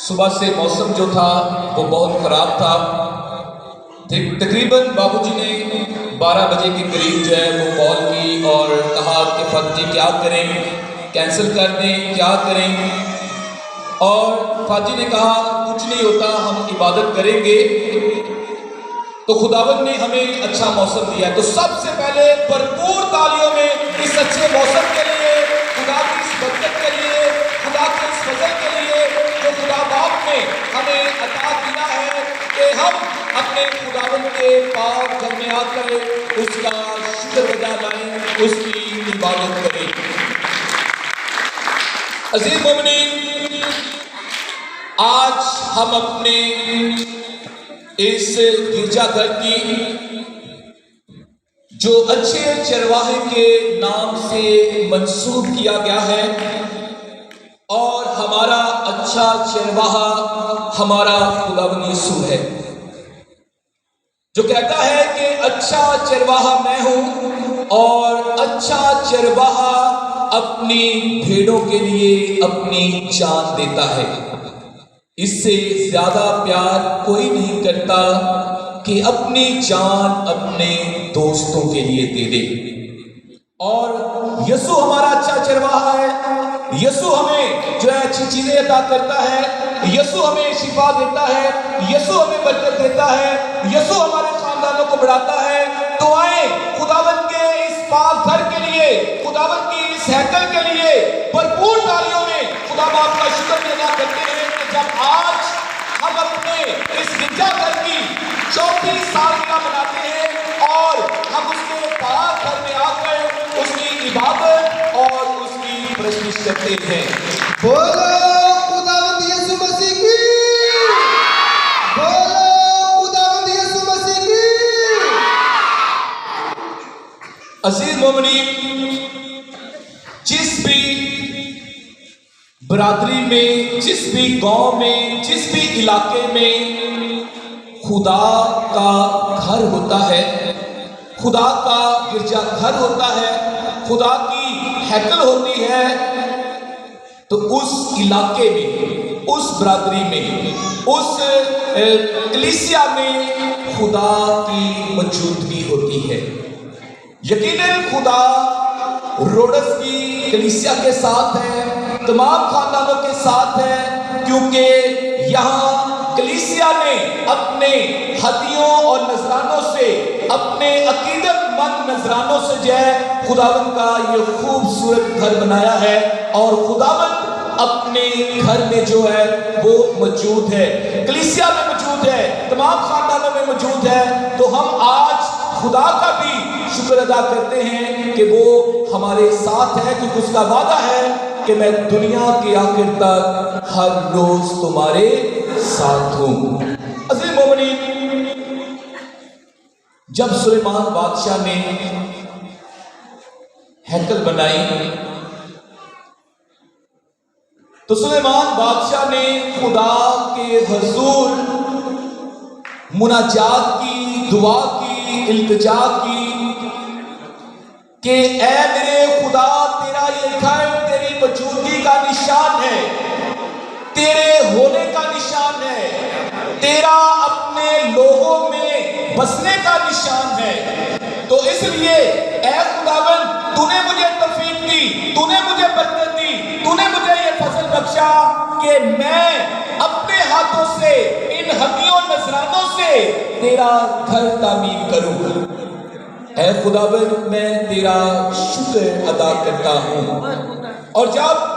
صبح سے موسم جو تھا وہ بہت خراب تھا. تقریباً بابو جی نے 12 بجے کے قریب جو ہے وہ کال کی اور کہا کہ فاطر جی کیا کریں, کینسل کر دیں, کیا کریں. اور فاطر جی نے کہا کچھ نہیں ہوتا, ہم عبادت کریں گے. تو خداوند نے ہمیں اچھا موسم دیا ہے, تو سب سے پہلے بھرپور تالیوں میں اس اچھے موسم کے لیے, خدا کی اس برکت کے لیے, خدا کے اس فضل کے لیے جو خدا باپ نے ہمیں عطا کیا ہے کہ ہم اپنے خداوند کے پاک گھر میں آ کر اس کا شکر ادا لائیں, اس کی عبادت کریں. عزیز مومنین, آج ہم اپنے اس گرجا گھر کی جو اچھے چرواہے کے نام سے منسوب کیا گیا ہے, اور ہمارا اچھا چرواہا ہمارا خداوند یسوع ہے, جو کہتا ہے کہ اچھا چرواہا میں ہوں اور اچھا چرواہا اپنی بھیڑوں کے لیے اپنی جان دیتا ہے. اس سے زیادہ پیار کوئی نہیں کرتا کہ اپنی جان اپنے دوستوں کے لیے دے دے. اور یسوع ہمارا اچھا چرواہا ہے. یسوع ہمیں جو ہے اچھی چیزیں عطا کرتا ہے, یسوع ہمیں شفا دیتا ہے, یسوع ہمیں برکت دیتا ہے, یسوع ہمارے خاندانوں کو بڑھاتا ہے. تو آئیں خداوند کے اس پاک گھر کے لیے, خداوند کی اس ہیکل کے لیے بھرپور تالیوں میں خدا باپ کا شکر ادا کرتے ہیں کہ جب آج ہم اپنے اس گرجا گھر کی 34 سالگرہ مناتے ہیں اور ہم اس کے پاک گھر میں آ کر اس کی عبادت اور اس کی پرستش کرتے ہیں. بولو خداوند یسوع مسیح کی, بولو خداوند یسوع مسیح کی. عزیز مومنین, جس بھی برادری میں, جس بھی گاؤں میں, جس بھی علاقے میں خدا کا گھر ہوتا ہے, خدا کا گرجا گھر ہوتا ہے, خدا کی ہیکل ہوتی ہے, تو اس علاقے میں, اس برادری میں, اس کلیسیا میں خدا کی موجودگی ہوتی ہے. یقیناً خدا روڈس کی کلیسیا کے ساتھ ہے, تمام خاندانوں کے ساتھ ہے, کیونکہ یہاں کلیسیا نے اپنے ہدیوں اور نذرانوں سے, اپنے عقیدت مند نذرانوں سے جو ہے خداوند کا یہ خوبصورت گھر بنایا ہے, اور خداوند اپنے گھر میں جو ہے وہ موجود ہے, کلیسیا میں موجود ہے, تمام خاندانوں میں موجود ہے. تو ہم آج خدا کا بھی شکر ادا کرتے ہیں کہ وہ ہمارے ساتھ ہے, کیونکہ اس کا وعدہ ہے کہ میں دنیا کے آخر تک ہر روز تمہارے ساتھ ہوں. عزیز مومنین, جب سلیمان بادشاہ نے ہیکل بنائی تو سلیمان بادشاہ نے خدا کے حضور مناجات کی, دعا کی, التجا کی کہ اے میرے خدا, تیرا یہ گھر تیری موجودگی کا نشان ہے, تیرے ہونے کا نشان ہے, تیرا اپنے لوگوں میں بسنے کا نشان ہے. تو اس لیے اے خداوند, تو نے مجھے توفیق دی, تو نے مجھے برکت دی, تو نے مجھے یہ فضل بخشا کہ میں اپنے ہاتھوں سے ان ہدیوں نذرانوں سے تیرا گھر تعمیر کروں. اے خداوند, میں تیرا شکر ادا کرتا ہوں. اور جب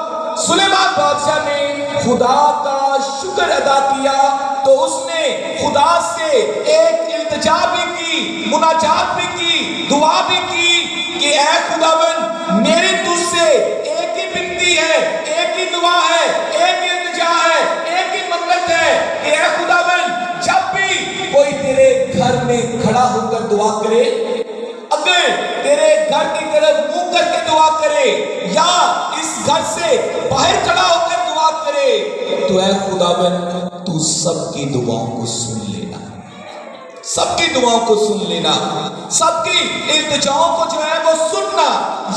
سلیمان بادشاہ نے خدا کا شکر ادا کیا تو اس نے خدا سے ایک التجا بھی کی, مناجات بھی کی, دعا بھی کی کہ اے خداوند, میری تجھ سے ایک ہی بنتی ہے, ایک ہی دعا ہے, ایک ہی التجا ہے, ایک ہی منت ہے کہ اے خداوند, جب بھی کوئی تیرے گھر میں کھڑا ہو کر دعا کرے, اگر تیرے گھر کی طرف منہ کر کے دعا کرے یا اس گھر سے باہر کھڑا ہو کر دعا کرے, تو اے خداوند, تو سب کی دعاؤں کو سن لینا, سب کی دعاؤں کو سن لینا, سب کی التجاؤں کو جو ہے وہ سننا.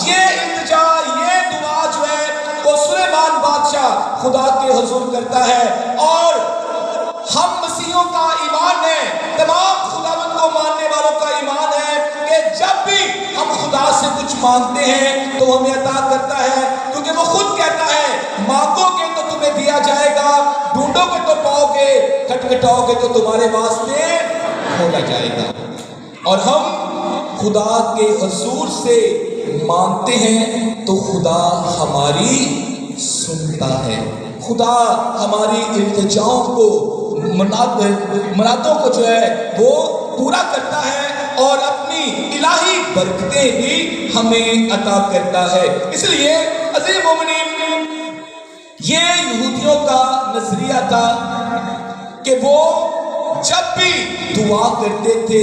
یہ التجا, یہ دعا جو ہے وہ سلیمان بادشاہ خدا کے حضور کرتا ہے. اور ہم مسیحیوں کا ایمان ہے, تمام خداوند کو ماننے والوں کا ایمان ہے کہ جب بھی ہم خدا سے کچھ مانگتے ہیں تو ہمیں عطا کرتا ہے, کیونکہ وہ خود کہتا ہے مانگو گے تو تمہیں دیا جائے گا, ڈھونڈو گے تو پاؤ گے, کھٹکھٹاؤ گے تو تمہارے واسطے کھولا جائے گا. اور ہم خدا کے حضور سے مانگتے ہیں تو خدا ہماری سنتا ہے, خدا ہماری التجاؤں کو, منادوں کو جو ہے وہ پورا کرتا ہے اور اپنی الہی برکتیں بھی ہمیں عطا کرتا ہے. اس لیے عزیز مومنین, یہ یہودیوں کا نظریہ تھا کہ وہ جب بھی دعا کرتے تھے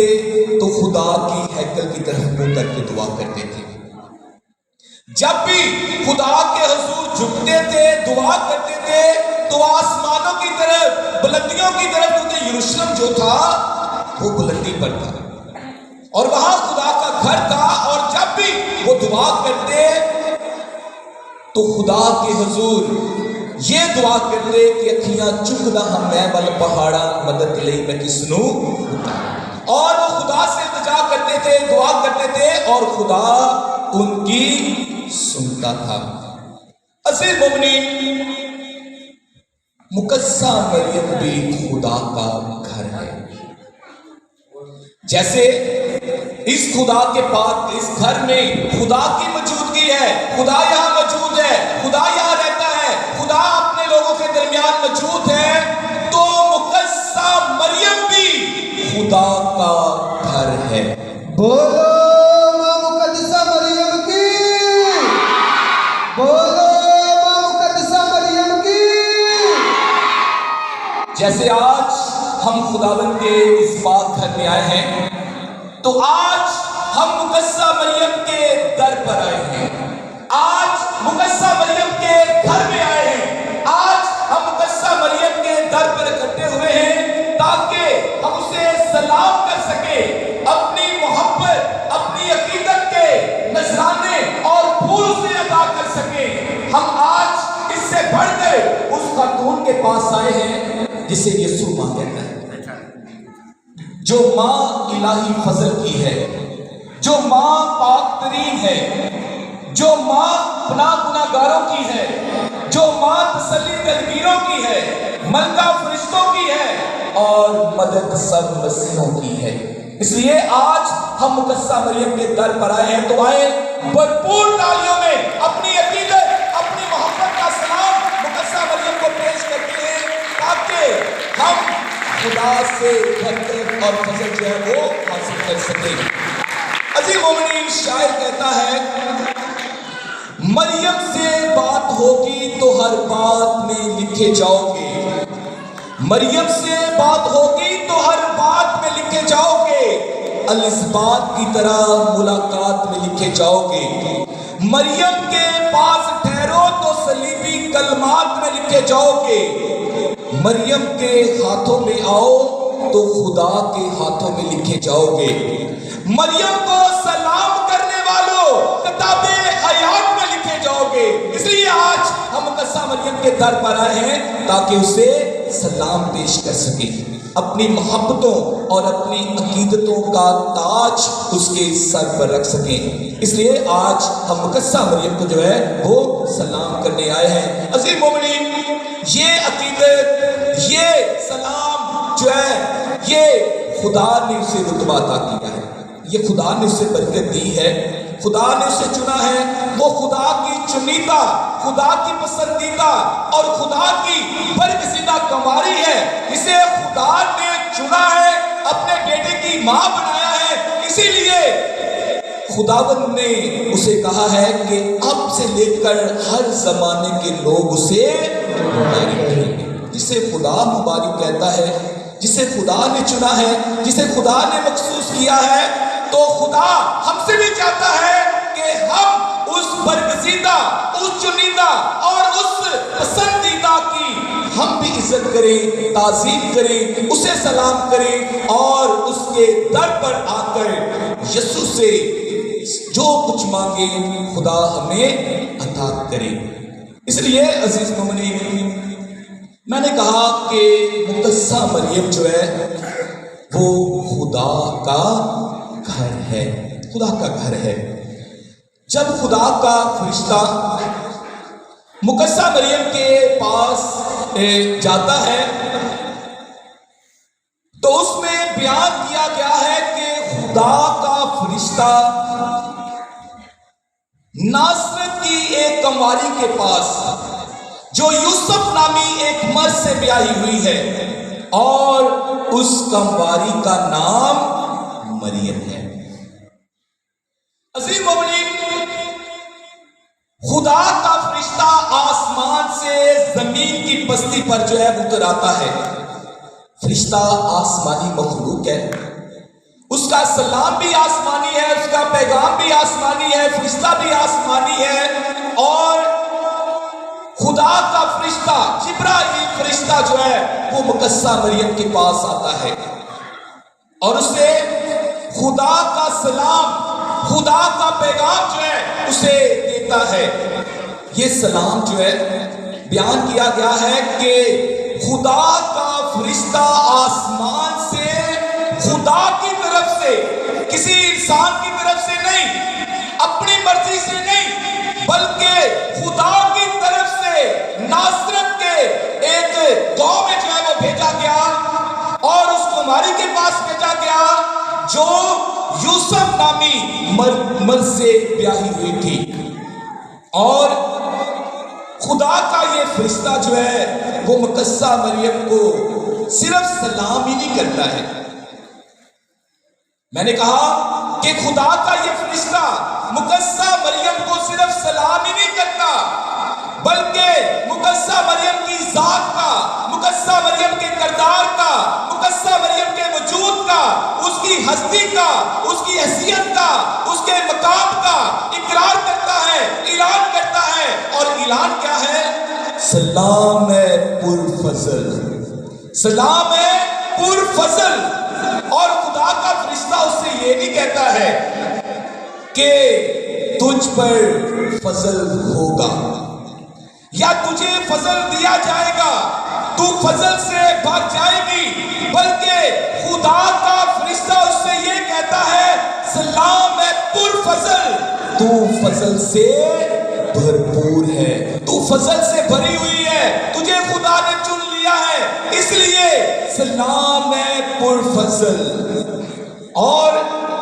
تو خدا کی ہیکل کی طرف منہ کر کے دعا کرتے تھے. جب بھی خدا کے حضور جھکتے تھے, دعا کرتے تھے تو آسمانوں کی طرف, بلندیوں کی طرف, کیونکہ یروشلم جو تھا وہ بلندی پر تھا اور وہاں خدا کا گھر تھا. اور جب بھی وہ دعا کرتے تو خدا کے حضور یہ دعا کرتے کہ اکھیاں چکنا ہم میں بل پہاڑا مدد لئی میں کسنو, اور وہ خدا سے التجا کرتے تھے, دعا کرتے تھے اور خدا ان کی سنتا تھا. عزیز مومنین, مقدسہ مریم بھی خدا کا گھر ہے. جیسے اس خدا کے پاک اس گھر میں خدا کی موجودگی ہے, خدا یہاں موجود ہے, خدا یہاں رہتا ہے, خدا اپنے لوگوں کے درمیان موجود ہے, تو مقدسہ مریم بھی خدا کا گھر ہے. بولو ماں مقدسہ مریم کی, بولو ماں مقدسہ مریم کی. جیسے آج ہم خداوند کے اس پاک گھر میں آئے ہیں تو آج ہم مقدسہ مریم کے در پر آئے ہیں, آج مقدسہ مریم کے گھر میں آئے ہیں, آج ہم مقدسہ مریم کے در پر اکٹھے ہوئے ہیں تاکہ ہم اسے سلام کر سکیں, اپنی محبت, اپنی عقیدت کے نذرانے اور پھول اسے عطا کر سکیں. ہم آج اس سے بڑھ کر اس خاتون کے پاس آئے ہیں جسے یسوع ماں کہتا ہے, جو ماں الہی فضل کی ہے, جو ماں پاک ترین ہے, جو ماں پناہ گناہگاروں کی ہے, جو ماں تسلی دلگیروں کی ہے, ملکہ فرشتوں کی ہے اور مدد سب مسیحوں کی ہے. اس لیے آج ہم مقدسہ مریم کے در پر آئے ہیں, تو آئے بھرپور تالیوں میں اپنی عقیدت, اپنی محبت کا سلام مقدسہ مریم کو پیش کرتے ہیں تاکہ ہم خدا سے برکت اور فضل جو ہے وہ حاصل کر سکیں. عزیز مومنین, شاعر کہتا ہے مریم سے بات ہوگی تو ہر بات میں لکھے جاؤ گے, مریم سے بات ہوگی تو ہر بات میں لکھے جاؤ گے, الاسبات کی طرح ملاقات میں لکھے جاؤ گے, مریم کے پاس ٹھہرو تو صلیبی کلمات میں لکھے جاؤ گے, مریم کے ہاتھوں میں آؤ تو خدا کے ہاتھوں میں لکھے جاؤ گے, مریم کو سلام کرنے والوں کتاب حیات میں لکھے جاؤ گے. اس لیے آج ہم مقدسہ مریم کے در پر آئے ہیں تاکہ اسے سلام پیش کر سکیں, اپنی محبتوں اور اپنی عقیدتوں کا تاج اس کے سر پر رکھ سکیں. اس لیے آج ہم مقدسہ مریم کو جو ہے وہ سلام کرنے آئے ہیں. عزیز مومنین, یہ عقیدت, یہ سلام جو ہے یہ خدا نے اسے رتبہ عطا کیا ہے, یہ خدا نے اسے برکت دی ہے, خدا نے اسے چنا ہے, وہ خدا کی چنیدہ, خدا کی پسندیدہ اور خدا کی برگزیدہ کنواری ہے, اسے خدا نے چنا ہے, اپنے بیٹے کی ماں بنایا ہے. اسی لیے خداوند نے اسے کہا ہے کہ اب سے لے کر ہر زمانے کے لوگ اسے مبارک کہیں گے. جسے خدا مبارک کہتا ہے, جسے خدا نے چنا ہے, جسے خدا نے مخصوص کیا ہے, تو خدا ہم سے بھی چاہتا ہے کہ ہم اس برگزیدہ, اس چنیدہ اور اس پسندیدہ کی ہم بھی عزت کریں, تعظیم کریں, اسے سلام کریں اور اس کے در پر آ کر یسوع سے جو کچھ مانگے خدا ہمیں عطا کرے. اس لیے عزیز مومنین، میں نے کہا کہ مقدسہ مریم جو ہے وہ خدا کا گھر ہے، خدا کا گھر ہے۔ جب خدا کا فرشتہ مقدسہ مریم کے پاس جاتا ہے تو اس میں بیان کیا گیا ہے کہ خدا کا فرشتہ ناصرت کی ایک کنواری کے پاس جو یوسف نامی ایک مرد سے بیاہی ہوئی ہے، اور اس کنواری کا نام مریم ہے۔ عزیز مومنین، خدا کا فرشتہ آسمان سے زمین کی پستی پر جو ہے اتر آتا ہے۔ فرشتہ آسمانی مخلوق ہے، اس کا سلام بھی آسمانی ہے، اس کا پیغام بھی آسمانی ہے، فرشتہ بھی آسمانی ہے، اور خدا کا فرشتہ جبرائیل فرشتہ جو ہے وہ مقدسہ مریم کے پاس آتا ہے اور اسے خدا کا سلام، خدا کا پیغام جو ہے اسے دیتا ہے۔ یہ سلام جو ہے بیان کیا گیا ہے کہ خدا کا فرشتہ آسمان سے خدا کی طرف سے، کسی انسان کی طرف سے نہیں، اپنی مرضی سے نہیں، بلکہ خدا کی طرف سے ناصرت کے ایک گاؤں میں جو ہے وہ بھیجا گیا اور اس کماری کے پاس بھیجا گیا جو یوسف نامی مرد سے بیاہی ہوئی تھی۔ اور خدا کا یہ فرشتہ جو ہے وہ مقدسہ مریم کو صرف سلام ہی نہیں کرتا ہے، میں نے کہا کہ خدا کا یہ فرشتہ مقدسہ مریم کو صرف سلام ہی نہیں کرتا، بلکہ مقدسہ مریم کی ذات کا، مقدسہ مریم کے کردار کا، مقدسہ مریم کے وجود کا، اس کی ہستی کا، اس کی حیثیت کا، اس کے مقام کا اقرار کرتا ہے، اعلان کرتا ہے۔ اور اعلان کیا ہے؟ سلام ہے پرفضل، سلام ہے پرفضل۔ اور خدا کا فرشتہ اس سے یہ نہیں کہتا ہے کہ تجھ پر فضل ہوگا یا تجھے فضل دیا جائے گا، تو فضل سے بھر جائے گی، بلکہ خدا کا فرشتہ اس سے یہ کہتا ہے سلام ہے پرفضل، تو فضل سے بھرپور ہے، تو فضل سے بھری ہوئی ہے، تجھے خدا نے چن لیا ہے، اس لیے سلام ہے پرفضل۔ اور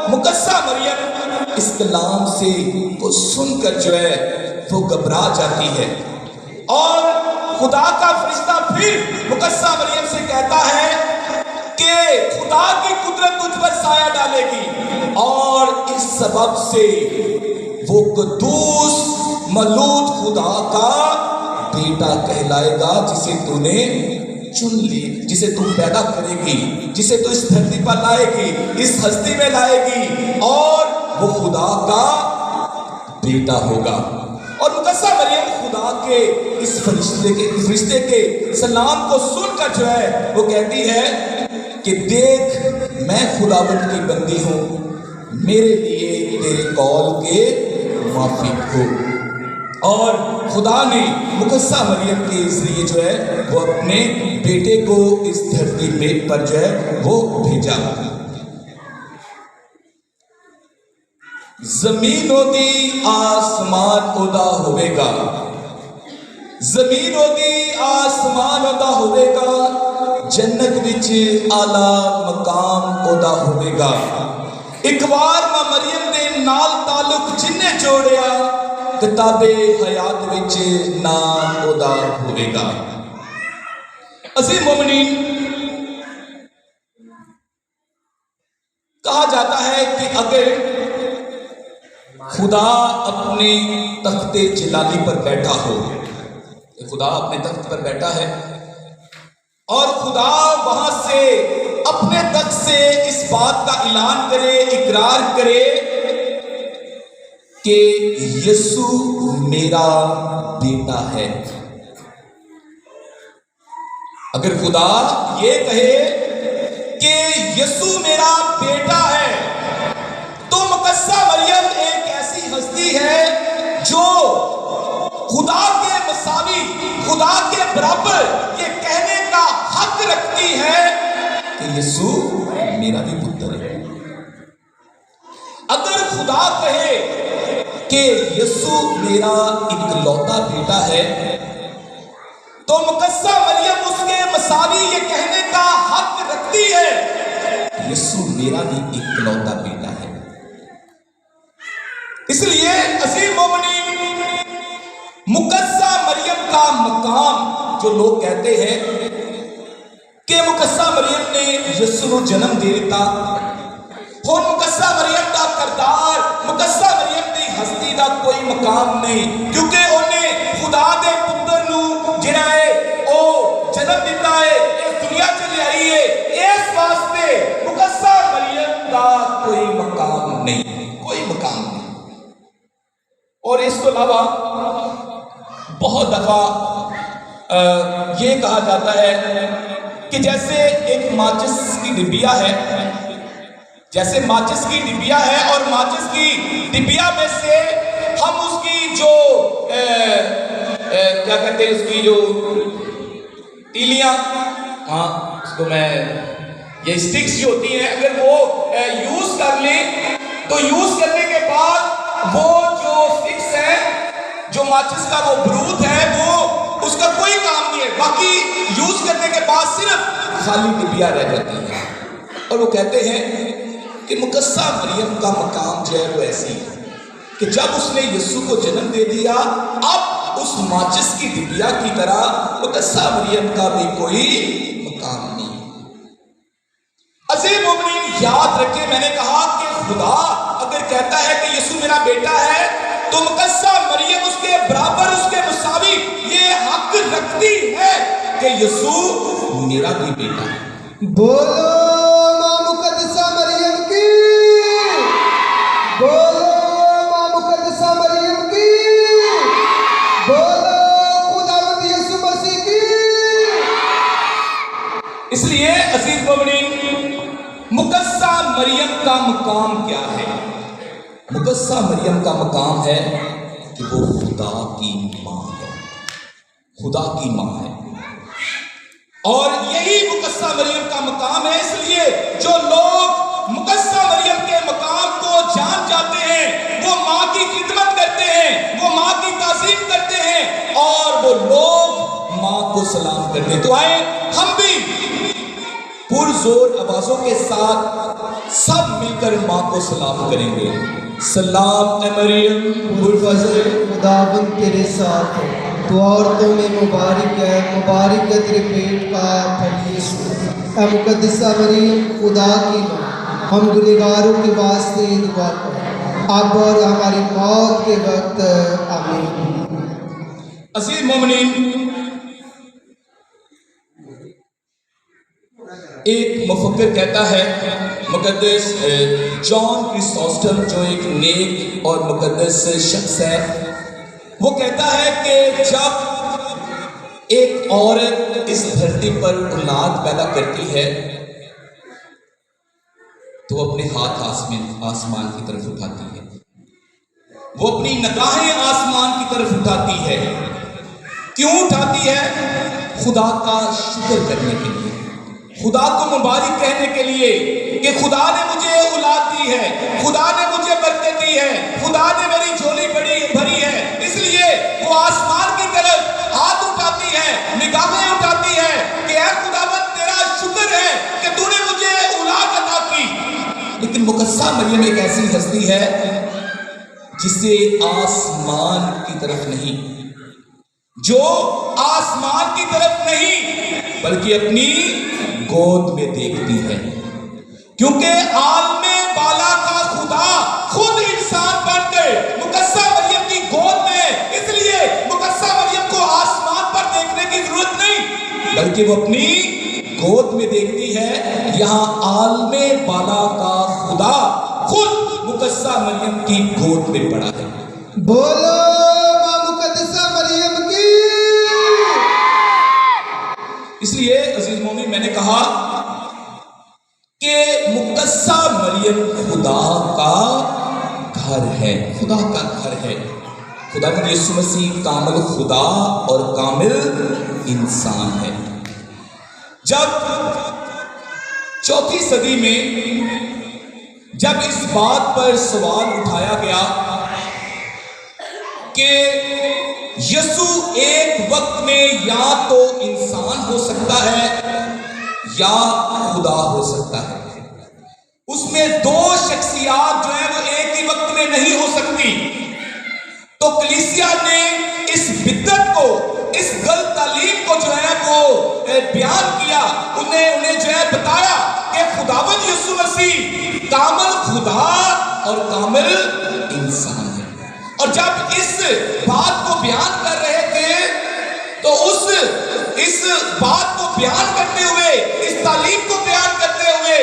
مقدسہ مریم اس کلام سے وہ سن کر جو ہے وہ گھبرا جاتی ہے، اور خدا کا فرشتہ پھر مقدسہ مریم سے کہتا ہے کہ خدا کی قدرت تجھ پر سایہ ڈالے گی، اور اس سبب سے وہ قدوس مولود خدا کا بیٹا کہلائے گا، جسے تو نے چن لی، جسے تو پیدا کرے گی، جسے تو اس دھرتی پر لائے گی، اس ہستی میں لائے گی، اور وہ خدا کا بیٹا ہوگا۔ اور مقدسہ مریم خدا کے اس فرشتے کے سلام کو سن کر جو ہے وہ کہتی ہے کہ دیکھ میں خداوند کی بندی ہوں، میرے لیے تیرے قول کے موافق ہو۔ اور خدا نے مقدسہ مریم کے ذریعے جو ہے وہ اپنے بیٹے کو اس دھرتی پر جو ہے وہ بھیجا۔ زمین دی آسمان ادا ہوئے گا، زمین دی آسمان ادا ہوئے گا، جنت وچ اعلیٰ مقام ادا ہوئے گا۔ ایک بار ماں مریم دے نال تعلق جن نے جوڑیا، کتاب حیات وچ نام ادا ہوئے گا۔ عزیز مومنین، کہا جاتا ہے کہ اگر خدا اپنے تخت جلالی پر بیٹھا ہو، خدا اپنے تخت پر بیٹھا ہے اور خدا وہاں سے اپنے تخت سے اس بات کا اعلان کرے، اقرار کرے کہ یسوع میرا بیٹا ہے، اگر خدا یہ کہے کہ یسوع میرا بیٹا ہے، تو مقدسہ مریم ایک ایسی ہستی ہے جو خدا کے مساوی خدا کے برابر یہ کہنے کا حق رکھتی ہے کہ یسوع میرا بھی پتر ہے۔ اگر خدا کہے کہ یسوع میرا اکلوتا بیٹا ہے تو مقدسہ مریم اس کے مساوی یہ کہنے کا حق رکھتی ہے یسوع میرا بھی اکلوتا بیٹا ہے۔ اس لیے عزیز مومنین، مقدسہ مریم کا مقام جو لوگ کہتے ہیں کہ مقدسہ مریم نے یسوع کو جنم دے دیتا، اور مقدسہ مریم کا کردار، مقدسہ مریم کی ہستی کا کوئی مقام نہیں، کیونکہ انہیں خدا دے پتر نو جڑا ہے او جنم دیتا ہے، اس دنیا چ لے آئی ہے، اس واسطے مقدسہ مریم کا کوئی مقام نہیں، کوئی مقام نہیں۔ اور اس کو علاوہ بہت دفعہ یہ کہا جاتا ہے کہ جیسے ایک ماچس کی ڈبیا ہے، جیسے ماچس کی ڈبیا ہے اور ماچس کی ڈبیا میں سے ہم اس کی جو کیا کہتے ہیں، اس کی جو تیلیاں، ہاں اس کو میں یہ سٹکس جو ہوتی ہیں، اگر وہ یوز کر لیں تو یوز کرنے کے بعد وہ جو سٹکس ہے، جو ماچس کا وہ برود ہے، وہ اس کا کوئی کام نہیں ہے، باقی یوز کرنے کے بعد صرف خالی ڈبیا رہ جاتی ہے۔ اور وہ کہتے ہیں کہ مقدسہ مریم کا مقام جو ہے وہ ایسی ہے کہ جب اس نے یسوع کو جنم دے دیا، اب اس ماچس کی ڈبیا کی طرح مقدسہ مریم کا بھی کوئی مقام نہیں۔ عزیز مومنین، یاد رکھیں، میں نے کہا کہ خدا اگر کہتا ہے کہ یسوع میرا بیٹا ہے تو مقدسہ مریم اس کے برابر، اس کے مساوی یہ حق رکھتی ہے کہ یسوع میرا بھی بیٹا ہے۔ بولو ماں مقدسہ مریم کی، بولو ماں مقدسہ مریم کی، بولو خداوند یسوع مسیح کی۔ اس لیے عزیز مومنین، مقدسہ مریم کا مقام کیا ہے؟ مقدسہ مریم کا مقام ہے کہ وہ خدا کی ماں ہے، خدا کی ماں ہے، اور یہی مقدسہ مریم کا مقام ہے۔ اس لیے جو لوگ مقدسہ مریم کے مقام کو جان جاتے ہیں، وہ ماں کی خدمت کرتے ہیں، وہ ماں کی تعظیم کرتے ہیں، اور وہ لوگ ماں کو سلام کرتے ہیں۔ تو آئیں ہم بھی پرزور آوازوں کے ساتھ سب مل کر ماں کو سلام کریں گے۔ سلام اے مریم پرفضل خداوند تیرے ساتھ ہے، تو عورتوں میں مبارک ہے، مبارک ہے تیرے پیٹ کا پھل یسوع۔ اے مقدسہ مریم خدا کی ماں، ہم گنہگاروں کے واسطے دعا کریں، اب اور ہماری موت کے وقت آمین۔ عزیز مومنین، ایک مفکر کہتا ہے، مقدس جان کرسوسٹم جو ایک نیک اور مقدس شخص ہے، وہ کہتا ہے کہ جب ایک عورت اس دھرتی پر اولاد پیدا کرتی ہے تو وہ اپنے ہاتھ آسمان کی طرف اٹھاتی ہے، وہ اپنی نگاہیں آسمان کی طرف اٹھاتی ہے۔ کیوں اٹھاتی ہے؟ خدا کا شکر کرنے کے لیے، خدا کو مبارک کہنے کے لیے کہ خدا نے مجھے اولاد دی ہے، خدا نے مجھے برکت دی ہے، خدا نے میری جھولی بھری ہے۔ اس لیے وہ آسمان کی طرف ہاتھ اٹھاتی ہے، نگاہیں اٹھاتی ہے کہ اے خداوند تیرا شکر ہے کہ تو نے مجھے اولاد عطا کی۔ لیکن مقدسہ مریم ایک ایسی ہستی ہے جسے آسمان کی طرف نہیں، جو آسمان کی طرف نہیں بلکہ اپنی گود میں دیکھتی ہے، کیونکہ عالم بالا کا خدا خود انسان بن کر مقدسہ مریم کی گود میں، اس لیے مقدسہ مریم کو آسمان پر دیکھنے کی ضرورت نہیں بلکہ وہ اپنی گود میں دیکھتی ہے۔ یہاں عالم بالا کا خدا خود مقدسہ مریم کی گود میں پڑا ہے۔ بولو ماں مقدسہ مریم کی۔ اس لیے عزیز مومن، میں نے کہا کہ مقدسہ مریم خدا کا گھر ہے، خدا کا گھر ہے۔ خداوند یسوع مسیح کامل خدا اور کامل انسان ہے۔ جب چوتھی صدی میں جب اس بات پر سوال اٹھایا گیا کہ یسوع ایک وقت میں یا تو انسان ہو سکتا ہے یا خدا ہو سکتا ہے، اس میں دو شخصیات جو ہیں وہ ایک ہی وقت میں نہیں ہو سکتی، تو کلیسیا نے اس بدعت کو، اس غلط تعلیم کو جو ہے وہ بیان کیا، انہیں جو ہے بتایا کہ خداوند یسوع مسیح کامل خدا اور کامل انسان ہے۔ اور جب اس بات کو بیان کر رہے تھے تو اس بات کو بیان کرتے ہوئے، اس تعلیم کو بیان کرتے ہوئے،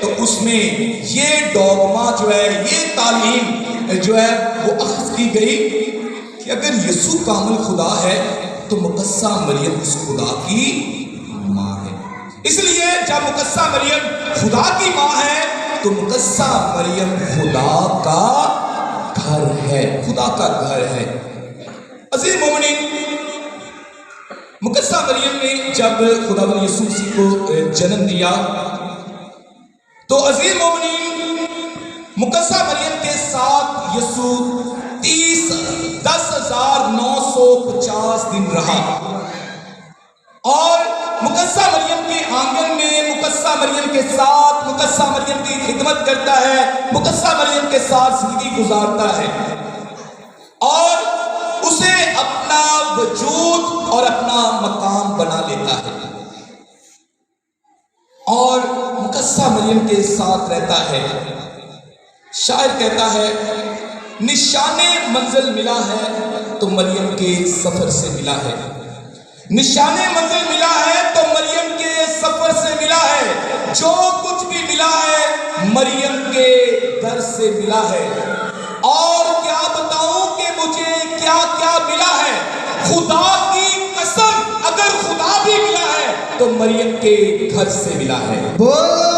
تو اس میں یہ ڈوگما جو ہے، یہ تعلیم جو ہے وہ اخذ کی گئی کہ اگر یسوع کامل خدا ہے تو مقدسہ مریم اس خدا کی ماں ہے۔ اس لیے جب مقدسہ مریم خدا کی ماں ہے تو مقدسہ مریم خدا کا گھر ہے، خدا کا گھر ہے۔ عزیز مومنین، مقدسہ مریم نے جب خداوند یسوع مسیح کو جنم دیا تو عزیز مومنین، مقدسہ مریم کے ساتھ یسوع 10,950 دن رہا، اور مقدسہ مریم کے آنگن میں مقدسہ مریم کے ساتھ، مقدسہ مریم کی خدمت کرتا ہے، مقدسہ مریم کے ساتھ زندگی گزارتا ہے، اور اسے اپنا وجود اور اپنا مقام بنا لیتا ہے، اور مقدسہ مریم کے ساتھ رہتا ہے۔ شاعر کہتا ہے، نشان منزل ملا ہے تو مریم کے سفر سے ملا ہے، نشان منزل ملا ہے تو مریم کے سفر سے ملا ہے، جو کچھ بھی ملا ہے مریم کے در سے ملا ہے، اور کیا بتاؤں کہ مجھے کیا کیا ملا ہے، خدا کی قسم اگر خدا بھی ملا ہے تو مریم کے گھر سے ملا ہے۔ بولو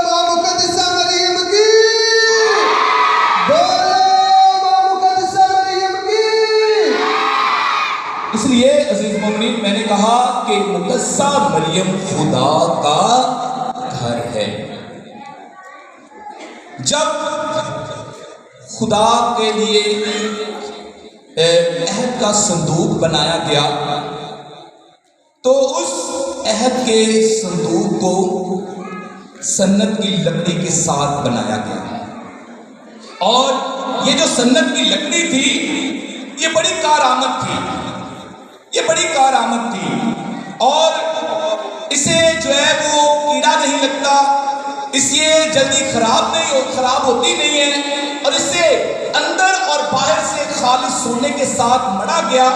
ماں مقدسہ مریم کی، بولو ماں مقدسہ مریم کی۔ اس لیے عزیز مومنین، میں نے کہا کہ مقدسہ مریم خدا کا گھر ہے۔ جب خدا کے لیے عہد کا صندوق بنایا گیا تو اس عہد کے صندوق کو سنت کی لکڑی کے ساتھ بنایا گیا، اور یہ جو سنت کی لکڑی تھی یہ بڑی کارآمد تھی، یہ بڑی کارآمد تھی، اور اسے جو ہے وہ کیڑا نہیں لگتا، اس یہ جلدی خراب ہوتی نہیں ہے، اور اسے اندر اور باہر سے خالص سونے کے ساتھ مڑا گیا،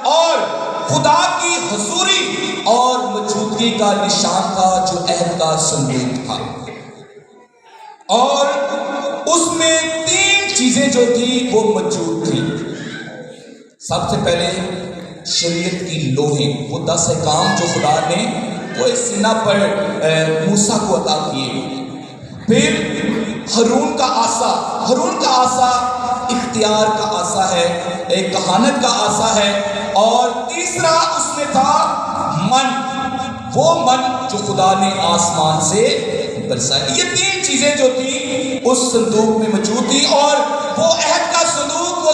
اور خدا کی حضوری اور موجودگی کا نشان تھا جو عہد کا صندوق تھا، اور اس میں 3 چیزیں جو تھی وہ موجود تھی۔ سب سے پہلے شریعت کی لوہیں، وہ 10 احکام جو خدا نے وہ سینا پر موسیٰ کو عطا کیے۔ پھر ہارون کا عصا، ہارون کا عصا اختیار کا عصا ہے، ایک کہانت کا عصا ہے، اور تیسرا اس میں تھا من، وہ من جو خدا نے آسمان سے برسایا۔ یہ 3 چیزیں جو تھی اس صندوق میں موجود تھی، اور وہ عہد کا صندوق، وہ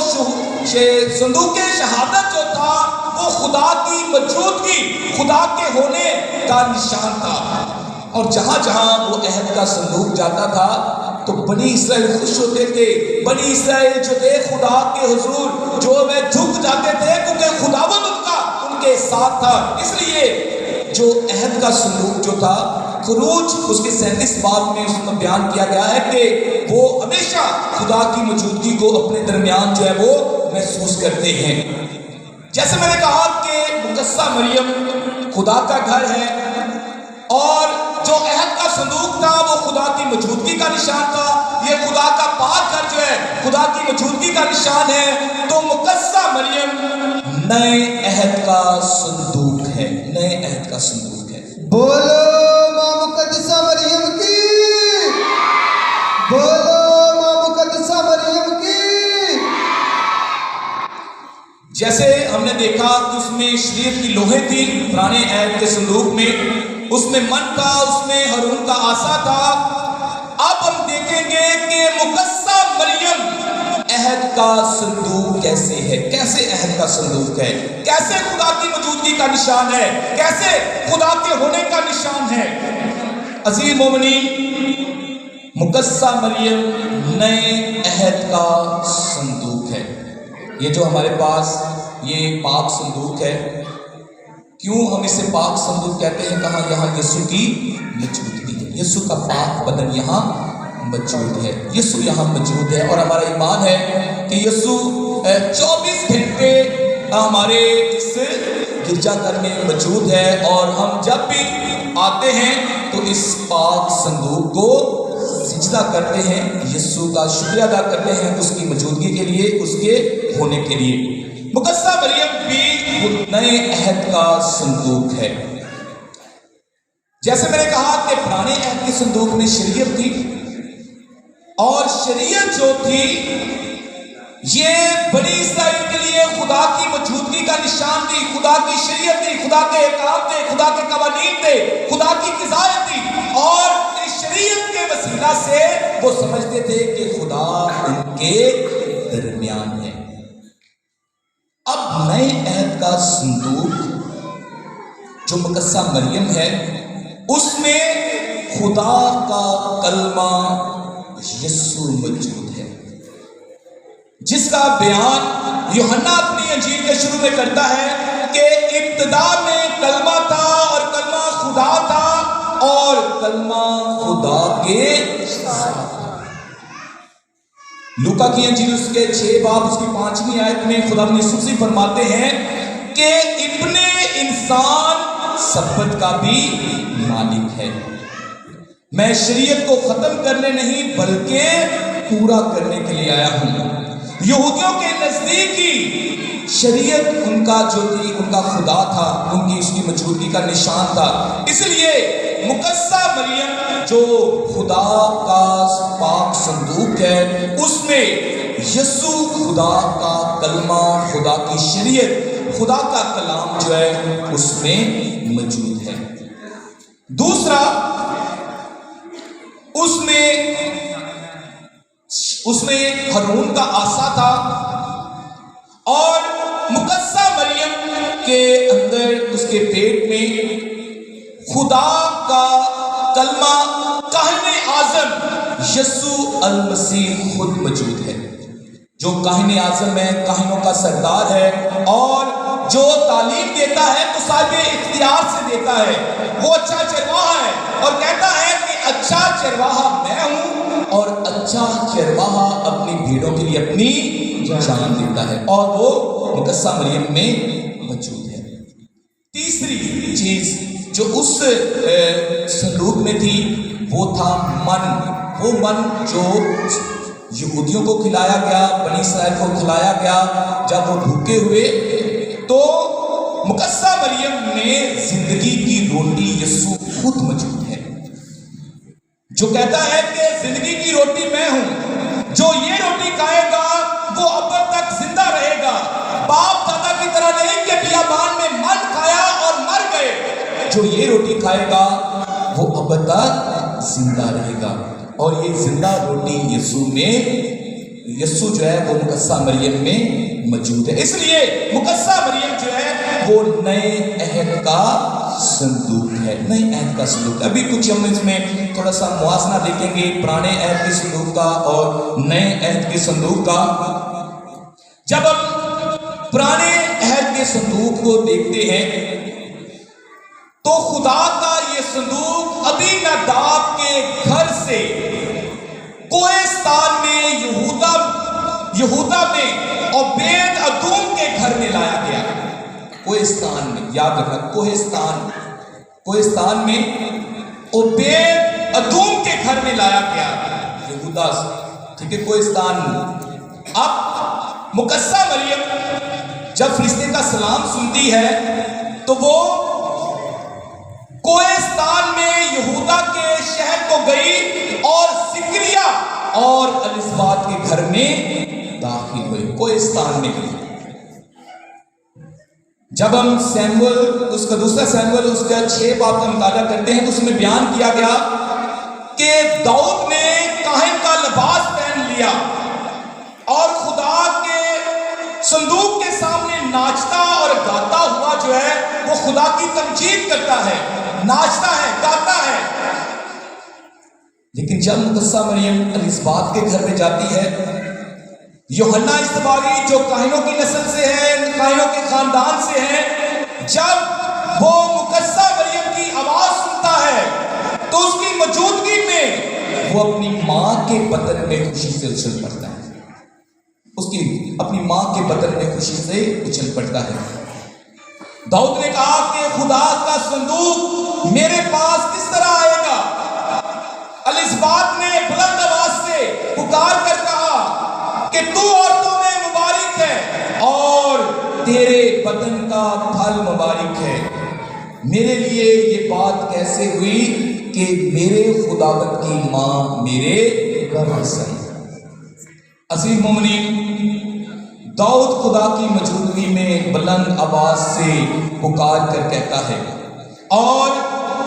صندوق شہادت جو تھا وہ خدا کی موجودگی، خدا کے ہونے کا نشان تھا، اور جہاں جہاں وہ عہد کا صندوق جاتا تھا تو بنی اسرائیل خوش ہوتے تھے، بنی اسرائیل جو تھے خدا کے حضور جو وہ جھک جاتے تھے، کیونکہ خداوند ان کے ساتھ تھا۔ اس لیے جو عہد کا صندوق جو تھا، خروج اس کے 37 باب میں اس میں بیان کیا گیا ہے کہ وہ ہمیشہ خدا کی موجودگی کو اپنے درمیان جو ہے وہ محسوس کرتے ہیں۔ جیسے میں نے کہا کہ مقدسہ مریم خدا کا گھر ہے، اور جو عہد کا صندوق تھا وہ خدا کی موجودگی کا نشان تھا، یہ خدا کا پاک گھر جو ہے خدا کی موجودگی کا نشان ہے، تو مقدسہ مریم نئے عہد کا صندوق ہے، نئے عہد کا صندوق ہے۔ بولو ماں مقدسہ مریم کی، بولو ماں مقدسہ مریم کی۔ دیکھا کہ اس میں شریعت کی لوہیں تھی پرانے عہد کے صندوق میں، اس میں من تھا، اس میں ہارون کا عصا تھا۔ اب ہم دیکھیں گے کہ مقدسہ مریم عہد کا صندوق کیسے ہے، کیسے عہد کا صندوق ہے، کیسے خدا کی موجودگی کا نشان ہے، کیسے خدا کے ہونے کا نشان ہے۔ عزیز مومنین، مقدسہ مریم نئے عہد کا صندوق ہے۔ یہ جو ہمارے پاس یہ پاک صندوق ہے، کیوں ہم اسے پاک صندوق کہتے ہیں؟ کہاں؟ یہاں یسوع کی موجودگی ہے، یسوع کا پاک بدن یہاں موجود ہے، یسوع یہاں موجود ہے، اور ہمارا ایمان ہے کہ یسوع 24 گھنٹے ہمارے اس گرجا گھر میں موجود ہے، اور ہم جب بھی آتے ہیں تو اس پاک صندوق کو سجدہ کرتے ہیں، یسوع کا شکریہ ادا کرتے ہیں اس کی موجودگی کے لیے، اس کے ہونے کے لیے۔ مقدسہ مریم بھی نئے عہد کا صندوق ہے۔ جیسے میں نے کہا کہ پرانے عہد کے صندوق میں شریعت تھی، اور شریعت جو تھی یہ بنی اسرائیل کے لیے خدا کی موجودگی کا نشان تھی، خدا کی شریعت تھی، خدا کے احکام تھے، خدا کے قوانین تھے، خدا کی قضائیں تھی، اور اس شریعت کے وسیلہ سے وہ سمجھتے تھے کہ خدا ان کے درمیان ہے۔ اب نئے عہد کا صندوق جو مقدسہ مریم ہے، اس میں خدا کا کلمہ یسوع موجود ہے، جس کا بیان یوحنا اپنی انجیل کے شروع میں کرتا ہے کہ ابتدا میں کلمہ تھا، اور کلمہ خدا تھا، اور کلمہ خدا کے ساتھ تھا۔ لوکا کی انجیل اس کے 6 باب اس کی 5ویں آیت میں خدا یسوع فرماتے ہیں کہ ابن انسان سبت کا بھی مالک ہے۔ میں شریعت کو ختم کرنے نہیں بلکہ پورا کرنے کے لیے آیا ہوں۔ یہودیوں کے نزدیک ہی شریعت ان کا جو تھی، ان کا خدا تھا، ان کی اس کی موجودگی کا نشان تھا۔ اس لیے مقدسہ مریم جو خدا کا پاک صندوق ہے، اس میں یسوع خدا کا کلمہ، خدا کی شریعت، خدا کا کلام جو ہے اس میں موجود ہے۔ دوسرا، اس میں ہارون کا عصا تھا، اور مقدسہ مریم کے اندر اس کے پیٹ میں خدا کا کلمہ کاہن اعظم یسوع المسیح خود موجود ہے، جو کاہن اعظم ہے، کاہنوں کا سردار ہے، اور جو تعلیم دیتا ہے تو صاحب اختیار سے دیتا ہے۔ وہ اچھا چرواہا ہے، اور کہتا ہے کہ اچھا چرواہا میں ہوں، اور اچھا چرواہا اپنی بھیڑوں کے لیے اپنی جان دیتا ہے، اور وہ مقدسہ مریم میں موجود ہے۔ تیسری چیز جو اس صندوق میں تھی وہ تھا وہ من جو یہودیوں کو کھلایا گیا، بنی اسرائیل کو کھلایا گیا جب وہ بھوکے ہوئے، تو مقدسہ مریم میں زندگی کی روٹی یسوع خود موجود ہے، جو کہتا ہے کہ زندگی کی روٹی میں ہوں، جو یہ روٹی کھائے گا وہ ابد تک زندہ رہے گا۔ باپ دادا کی طرح نہیں کہ بیابان میں من کھایا اور مر گئے، جو یہ روٹی کھائے گا وہ ابد تک زندہ رہے گا۔ اور یہ زندہ روٹی یسوع جو ہے وہ مقدسہ مریم میں موجود ہے۔ اس لیے مقدسہ مریم جو ہے وہ نئے عہد کا صندوق ہے، نئے عہد کا صندوق۔ ابھی کچھ ہم اس میں تھوڑا سا موازنہ دیکھیں گے پرانے عہد کے صندوق کا اور نئے عہد کے صندوق کا۔ جب ہم پرانے عہد کے صندوق کو دیکھتے ہیں تو خدا کا یہ صندوق ابی ناداب کے گھر سے کوہستان میں یہودا میں عبید ادوم کے گھر میں لایا گیا۔ کوہستان میں، یاد رکھنا، کوہستان میں عبید ادوم کے گھر میں لایا گیا، یہودا سے، ٹھیک ہے، کوہستان میں۔ اب مقدسہ مریم جب فرشتے کا سلام سنتی ہے تو وہ کوہستان میں یہودا کے شہر کو گئی اور زکریا اور الزبات کے گھر میں داخل ہوئی، کوہستان میں گئی۔ جب ہم سیموئل اس کا دوسرا سیموئل اس کا 6 باب کا مطالعہ کرتے ہیں تو اس میں بیان کیا گیا کہ داؤد نے کاہن کا لباس پہن لیا اور خدا کے صندوق کے سامنے ناچتا اور گاتا ہوا جو ہے وہ خدا کی تمجید کرتا ہے، ناچتا ہے، گاتا ہے۔ لیکن جب مقدسہ مریم الزبات کے گھر میں جاتی ہے، یوحنا استباری جو کاہنوں کی نسل سے ہے، کاہنوں کے خاندان سے ہے، جب وہ مقدسہ مریم کی آواز سنتا ہے تو اس کی موجودگی میں وہ اپنی ماں کے بدن میں خوشی سے اچھل پڑتا ہے، اپنی ماں کے بدن میں خوشی سے اچھل پڑتا ہے۔ داؤد نے کہا کہ خدا کا صندوق میرے پاس کس طرح آئے گا؟ الزبات نے بلند آواز سے پکار کر کہا کہ تو عورتوں میں مبارک ہے اور تیرے بدن کا پھل مبارک ہے۔ میرے لیے یہ بات کیسے ہوئی کہ میرے خداوند کی ماں میرے گھر آئی؟ عزیز مومنین، داؤد خدا کی موجودگی میں بلند آواز سے پکار کر کہتا ہے، اور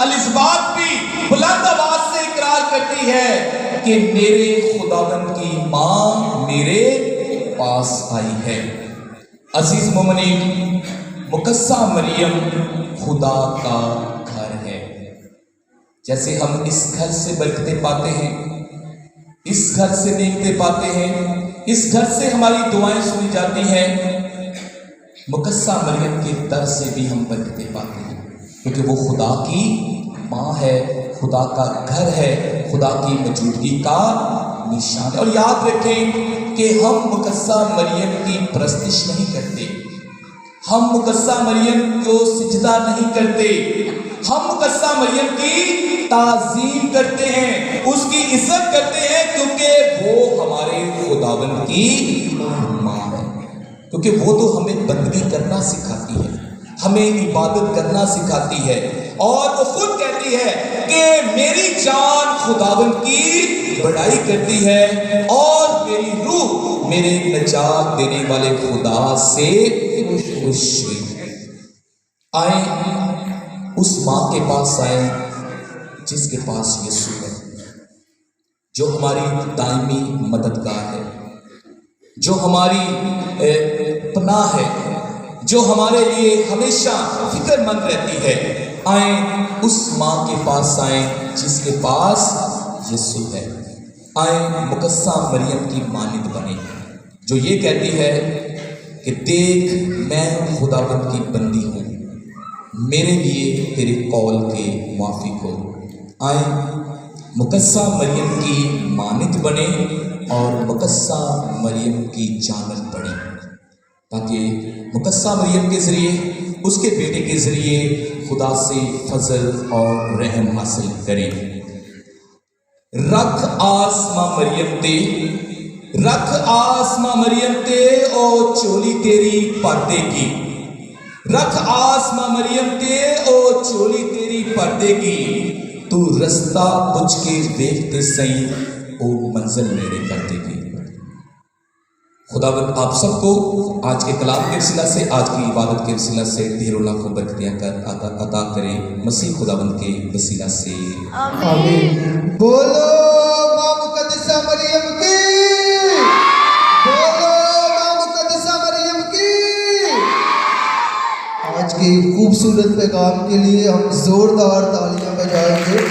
الزبات بھی بلند آواز سے اقرار کرتی ہے کہ میرے خداوند کی ماں میرے پاس آئی ہے۔ عزیز مومنین، مقدسہ مریم خدا کا گھر ہے۔ جیسے ہم اس گھر سے برکتیں پاتے ہیں، اس گھر سے نعمتیں پاتے ہیں، اس گھر سے ہماری دعائیں سنی جاتی ہیں، مقدسہ مریم کے در سے بھی ہم برکتیں پاتے ہیں، کیونکہ وہ خدا کی ماں ہے، خدا کا گھر ہے، خدا کی موجودگی کا نشان ہے۔ اور یاد رکھیں کہ ہم مقدسہ مریم کی پرستش نہیں کرتے، ہم مقدسہ مریم کو سجدہ نہیں کرتے، ہم مقدسہ مریم کی تعظیم کرتے ہیں، اس کی عزت کرتے ہیں، کیونکہ وہ ہمارے خداوند کی ماں ہے، کیونکہ وہ تو ہمیں بندگی کرنا سکھاتی ہے، ہمیں عبادت کرنا سکھاتی ہے، اور وہ خود کہتی ہے کہ میری جان خداوند کی بڑائی کرتی ہے اور میری روح میرے نجات دینے والے خدا سے خوش ہوئی۔ آئیں اس ماں کے پاس آئیں جس کے پاس یسوع ہے، جو ہماری دائمی مددگار ہے، جو ہماری پناہ ہے، جو ہمارے لیے ہمیشہ فکر مند رہتی ہے۔ آئیں اس ماں کے پاس آئیں جس کے پاس یسوع ہے۔ آئیں مقدسہ مریم کی مانند بنیں، جو یہ کہتی ہے کہ دیکھ میں خداوند کی بندی ہوں، میرے لیے تیرے قول کے موافق ہو۔ آئیں مقدسہ مریم کی مانند بنیں اور مقدسہ مریم کی جانب بڑھیں، تاکہ مقدسہ مریم کے ذریعے، اس کے بیٹے کے ذریعے خدا سے فضل اور رحم حاصل کریں۔ رکھ آسماں مریم تے، رکھ آسماں مریم تے او چولی تیری پردے کی، رکھ آسماں مریم تے او چولی تیری پردے کی، تو رستہ پوچھ کے دیکھتے سہی او منزل میرے کر دے گی۔ خداوند آپ سب کو آج کے کلام کے وسیلہ سے، آج کی عبادت کے وسیلہ سے ڈھیروں لاکھوں برکتیں عطا کرے، مسیح خداوند کے وسیلہ سے آمین۔ بولو ماں مقدسہ مریم کی، بولو ماں مقدسہ مریم کی۔ آج کے خوبصورت پیغام کے لیے ہم زوردار تالیاں بجائیں گے۔